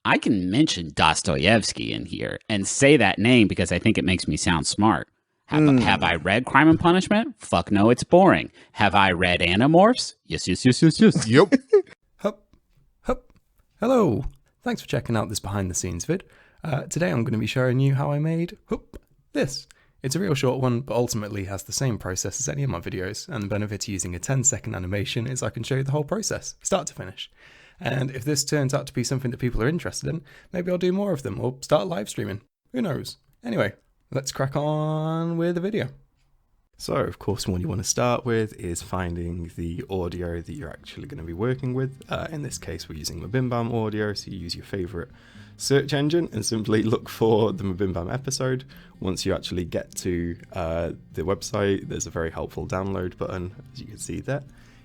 I can mention Dostoevsky in here and say that name because I think it makes me sound smart. Have I read Crime and Punishment? Fuck no, it's boring. Have I read Animorphs? Yes, yes, yes, yes, yes. Yep. Hup, hup. Hello. Thanks for checking out this behind the scenes vid. Today I'm going to be showing you how I made this. It's a real short one, but ultimately has the same process as any of my videos, and the benefit of using a 10-second animation is I can show you the whole process, start to finish. And if this turns out to be something that people are interested in, maybe I'll do more of them or start live streaming. Who knows? Anyway, let's crack on with the video. So, of course, what you want to start with is finding the audio that you're actually going to be working with. In this case, we're using Mabimbam audio, so you use your favorite search engine and simply look for the Mabimbam episode. Once you actually get to the website, there's a very helpful download button, as you can see there.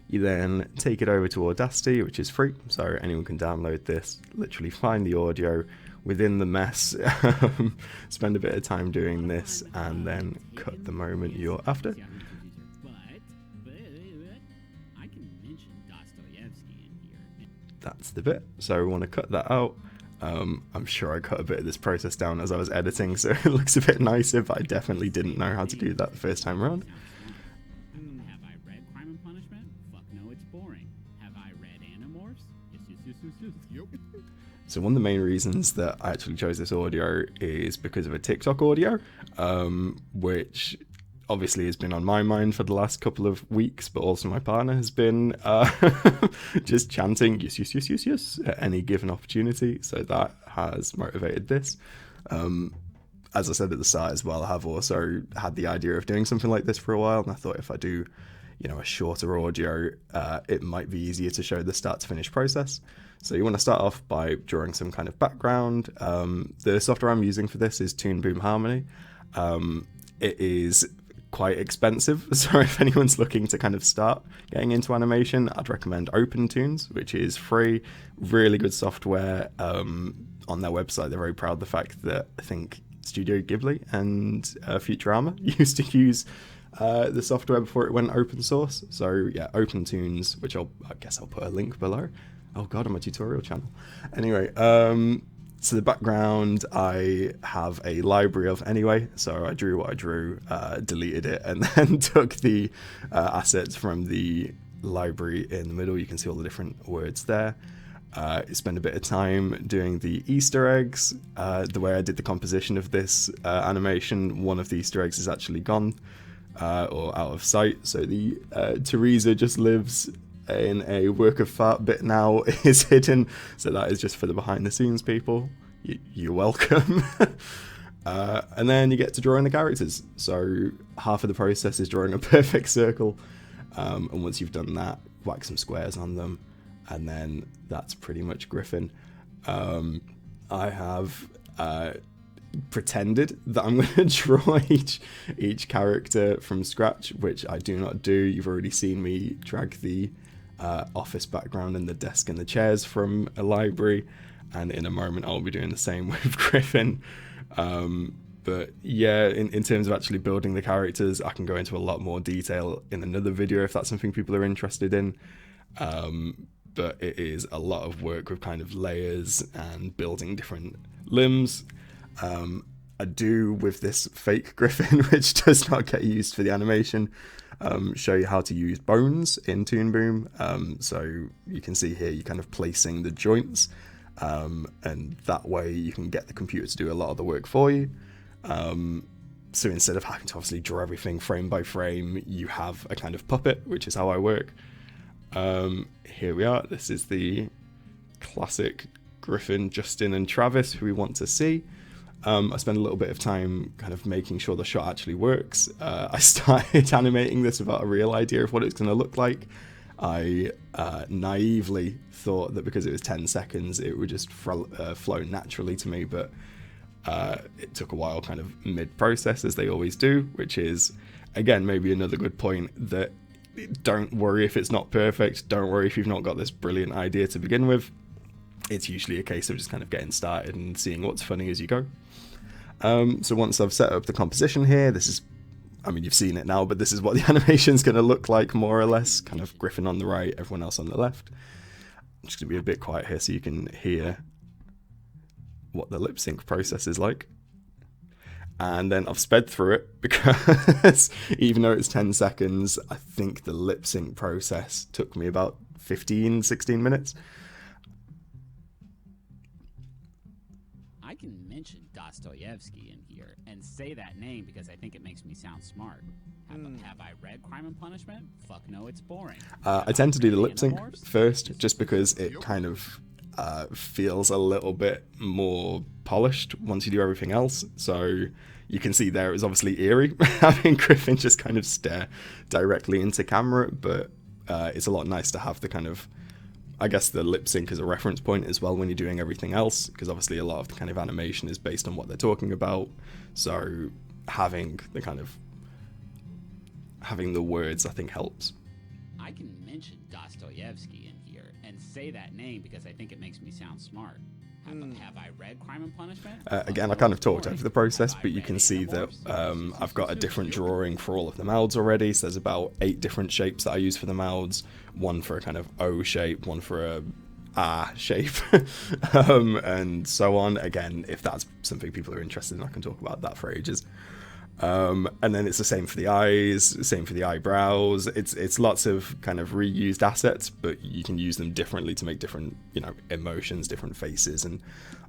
You then take it over to Audacity, which is free, so anyone can download this, literally find the audio within the mess, spend a bit of time doing this, and then cut the moment you're after. That's the bit, so we want to cut that out. I'm sure I cut a bit of this process down as I was editing, so it looks a bit nicer, but I definitely didn't know how to do that the first time around. Have I read Crime and Punishment? Fuck no, it's boring. Have I read Animorphs? Yes, yes, yes, yes, yes. Yep. So one of the main reasons that I actually chose this audio is because of a TikTok audio, which obviously has been on my mind for the last couple of weeks, but also my partner has been just chanting yes, yes, yes, yes, yes at any given opportunity. So that has motivated this. As I said at the start as well, I have also had the idea of doing something like this for a while, and I thought if I do, a shorter audio, it might be easier to show the start to finish process. So you want to start off by drawing some kind of background. The software I'm using for this is Toon Boom Harmony. It is quite expensive, so if anyone's looking to kind of start getting into animation, I'd recommend OpenToons, which is free, really good software. On their website, they're very proud of the fact that I think Studio Ghibli and Futurama used to use the software before it went open source. So yeah, OpenToons, which I guess I'll put a link below. Oh god, on my tutorial channel. Anyway, so the background I have a library of anyway, so I drew what I drew, deleted it, and then took the assets from the library in the middle. You can see all the different words there. Spend a bit of time doing the Easter eggs. The way I did the composition of this animation, one of the Easter eggs is actually gone or out of sight, so the Teresa just lives in a work of fart bit now is hidden, so that is just for the behind the scenes people. You're welcome. And then you get to drawing the characters, so half of the process is drawing a perfect circle, and once you've done that, whack some squares on them, and then that's pretty much Griffin. I have pretended that I'm going to draw each character from scratch, which I do not do. You've already seen me drag the office background and the desk and the chairs from a library, and in a moment I'll be doing the same with Griffin. But yeah, in terms of actually building the characters, I can go into a lot more detail in another video if that's something people are interested in. But it is a lot of work with kind of layers and building different limbs. I do, with this fake Griffin, which does not get used for the animation, show you how to use bones in Toon Boom. So you can see here you're kind of placing the joints, and that way you can get the computer to do a lot of the work for you. So instead of having to obviously draw everything frame by frame, you have a kind of puppet, which is how I work. Here we are. This is the classic Griffin, Justin and Travis who we want to see. I spent a little bit of time kind of making sure the shot actually works. I started animating this without a real idea of what it's going to look like. I naively thought that because it was 10 seconds it would just flow naturally to me, but it took a while kind of mid-process, as they always do, which is, again, maybe another good point that don't worry if it's not perfect, don't worry if you've not got this brilliant idea to begin with. It's usually a case of just kind of getting started and seeing what's funny as you go. So once I've set up the composition here, this is, I mean, you've seen it now, but this is what the animation's going to look like, more or less. Kind of Griffin on the right, everyone else on the left. I'm just going to be a bit quiet here so you can hear what the lip sync process is like. And then I've sped through it because even though it's 10 seconds, I think the lip sync process took me about 15, 16 minutes. I can mention Dostoevsky in here and say that name because I think it makes me sound smart. Have I read Crime and Punishment? Fuck no, it's boring. I tend to do the lip sync first just because it kind of feels a little bit more polished once you do everything else. So you can see there it was obviously eerie having Griffin just kind of stare directly into camera, but it's a lot nice to have the kind of, I guess, the lip sync as a reference point as well when you're doing everything else, because obviously a lot of the kind of animation is based on what they're talking about. So having the words, I think, helps. I can mention Dostoevsky in here and say that name because I think it makes me sound smart. Have I read Crime and Punishment? Again, I kind of talked over the process, but you can see that I've got a different drawing for all of the mouths already. So there's about 8 different shapes that I use for the mouths. One for a kind of O shape, one for a A shape, and so on. Again, if that's something people are interested in, I can talk about that for ages. And then it's the same for the eyes, same for the eyebrows. It's lots of kind of reused assets, but you can use them differently to make different, emotions, different faces, and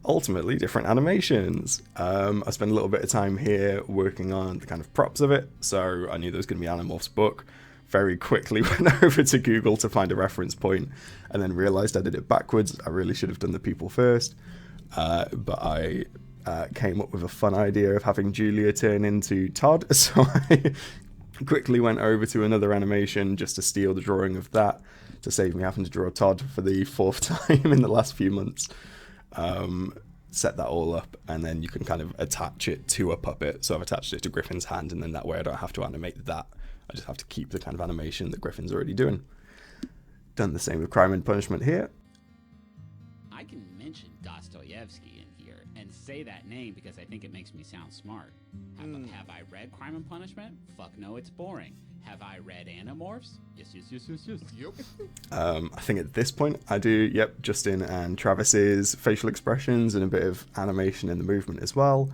ultimately different animations. I spent a little bit of time here working on the kind of props of it, so I knew there was going to be Animorph's book. Very quickly went over to Google to find a reference point, and then realized I did it backwards. I really should have done the people first, but I came up with a fun idea of having Julia turn into Todd, so I quickly went over to another animation just to steal the drawing of that to save me having to draw Todd for the 4th time in the last few months. Set that all up, and then you can kind of attach it to a puppet. So I've attached it to Griffin's hand, and then that way I don't have to animate that. I just have to keep the kind of animation that Griffin's already doing. Done the same with Crime and Punishment here. I can mention Dostoevsky in here and say that name because I think it makes me sound smart. Have I read Crime and Punishment? Fuck no, it's boring. Have I read Animorphs? Yes. Yep. I think at this point I do, yep, Justin and Travis's facial expressions and a bit of animation in the movement as well.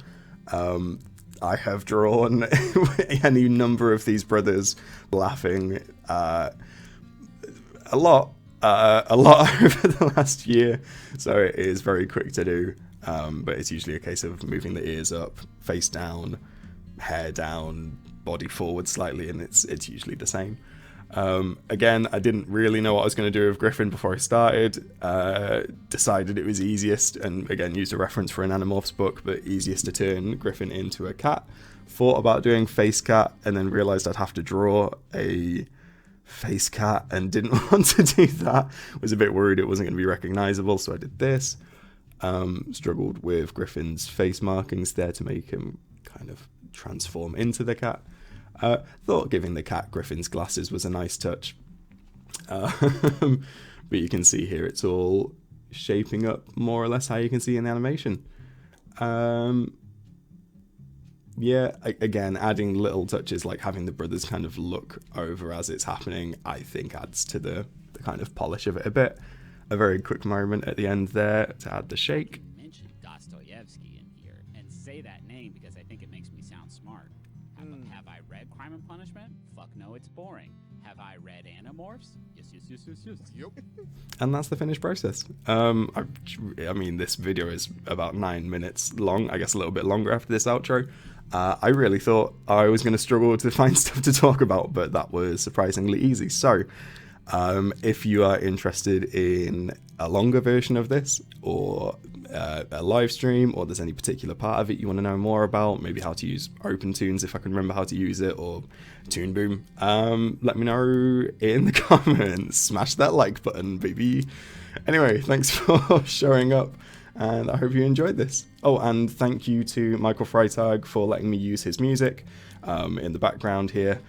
I have drawn any number of these brothers laughing a lot over the last year, so it is very quick to do, but it's usually a case of moving the ears up, face down, hair down, body forward slightly, and it's usually the same. Again, I didn't really know what I was going to do with Griffin before I started. Decided it was easiest, and again used a reference for an Animorphs book, but easiest to turn Griffin into a cat. Thought about doing face cat, and then realized I'd have to draw a face cat, and didn't want to do that. Was a bit worried it wasn't going to be recognizable, so I did this. Struggled with Griffin's face markings there to make him kind of transform into the cat. Thought giving the cat Griffin's glasses was a nice touch. But you can see here it's all shaping up more or less how you can see in the animation. Again, adding little touches like having the brothers kind of look over as it's happening, I think adds to the kind of polish of it a bit. A very quick moment at the end there to add the shake. Mention Dostoevsky in here and say that name because I think it makes me sound smart. Have I read Crime and Punishment? Fuck no, it's boring. Have I read Animorphs? Yes. Yep. And that's the finished process. I mean, this video is about 9 minutes long, I guess a little bit longer after this outro. I really thought I was going to struggle to find stuff to talk about, but that was surprisingly easy. So, if you are interested in a longer version of this, or a live stream, or there's any particular part of it you want to know more about, maybe how to use OpenTunes if I can remember how to use it, or Toon Boom, let me know in the comments. Smash that like button, baby. Anyway, thanks for showing up, and I hope you enjoyed this. Oh, and thank you to Michael Freitag for letting me use his music in the background here.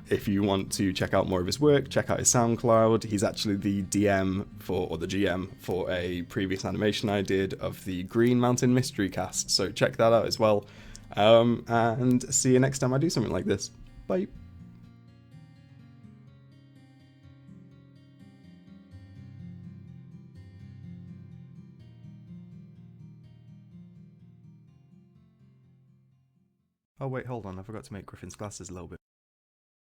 If you want to check out more of his work, check out his SoundCloud. He's actually the DM or the GM for a previous animation I did of the Green Mountain Mystery Cast. So check that out as well. And see you next time I do something like this. Bye. Oh wait, hold on. I forgot to make Griffin's glasses a little bit